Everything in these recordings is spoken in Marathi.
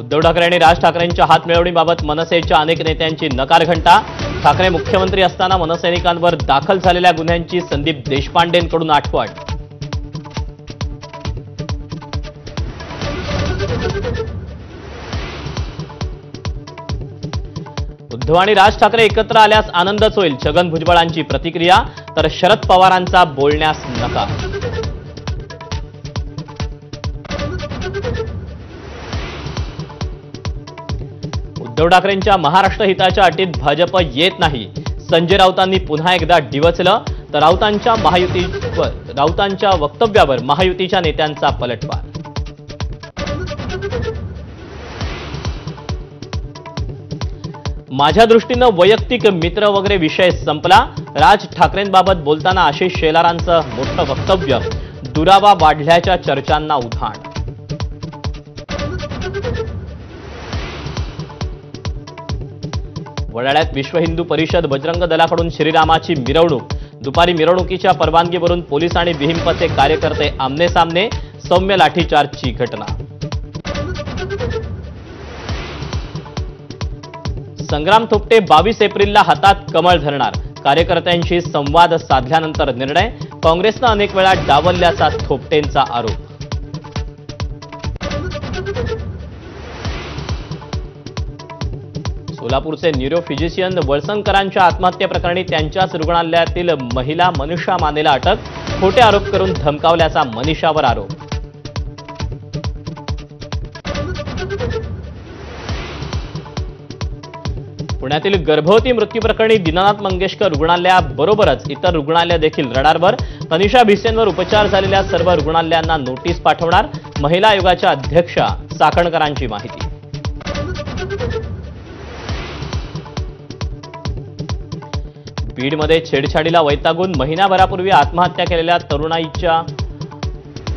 उद्धव ठाकरे आणि राज ठाकरेंच्या हातमिळवणीबाबत मनसेच्या अनेक नेत्यांची नकार घंटा। ठाकरे मुख्यमंत्री असताना मनसैनिकांवर दाखल झालेल्या गुन्ह्यांची संदीप देशपांडेंकडून आठवण। उद्धव आणि राज ठाकरे एकत्र आल्यास आनंदच होईल, छगन भुजबळांची प्रतिक्रिया। तर शरद पवारांचा बोलण्यास नकार। उद्धव ठाकरेंच्या महाराष्ट्र हिताच्या अटीत भाजप येत नाही, संजय राऊतांनी पुन्हा एकदा डिवचलं। तर राऊतांच्या वक्तव्यावर महायुतीच्या नेत्यांचा पलटवार। माझ्या दृष्टीनं वैयक्तिक मित्र वगैरे विषय संपला। राज ठाकरेंबाबत बोलताना आशिष शेलारांचं मोठं वक्तव्य, दुरावा वाढल्याच्या चर्चांना उधाण। वडाळ्यात विश्व हिंदू परिषद बजरंग दलाकडून श्रीरामाची मिरवणूक। दुपारी मिरवणुकीच्या परवानगीवरून पोलीस आणि विहिंपचे कार्यकर्ते आमनेसामने, सौम्य लाठीचार्जची घटना। संग्राम थोपटे 22 एप्रिलला हातात कमळ धरणार, कार्यकर्त्यांशी संवाद साधल्यानंतर निर्णय। काँग्रेसनं अनेक वेळा डावलल्याचा थोपटेंचा आरोप। सोलापूरचे न्यूरोफिजिशियन वळसंकरांच्या आत्महत्येप्रकरणी त्यांच्याच रुग्णालयातील महिला मनीषा मानेला अटक, खोटे आरोप करून धमकावल्याचा मनीषावर आरोप। पुण्यातील गर्भवती मृत्यूप्रकरणी दीनानाथ मंगेशकर रुग्णालयाबरोबरच इतर रुग्णालय देखील रडारवर। तनिषा भिसेंवर उपचार झालेल्या सर्व रुग्णालयांना नोटीस पाठवणार, महिला आयोगाच्या अध्यक्षा चाकणकरांची माहिती। बीडमध्ये छेडछाडीला वैतागून महिनाभरापूर्वी आत्महत्या केलेल्या तरुणाईच्या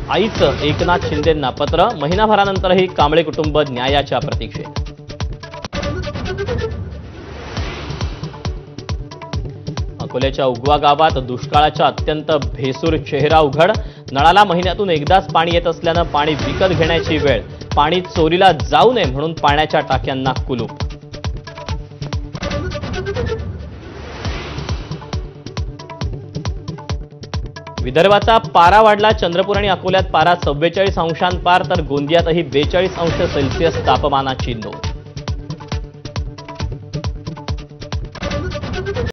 आईचं एकनाथ शिंदेंना पत्र, महिनाभरानंतरही कांबळे कुटुंब न्यायाच्या प्रतीक्षेत। अकोल्याच्या उगवा गावात दुष्काळाचा अत्यंत भेसूर चेहरा उघड, नळाला महिन्यातून एकदाच पाणी येत असल्यानं पाणी विकत घेण्याची वेळ, पाणी चोरीला जाऊ नये म्हणून पाण्याच्या टाक्यांना कुलूप। विदर्भाचा पारा वाढला, चंद्रपूर आणि अकोल्यात पारा 44 अंशांपार, तर गोंदियातही 42 अंश सेल्सिअस तापमानाची नोंद।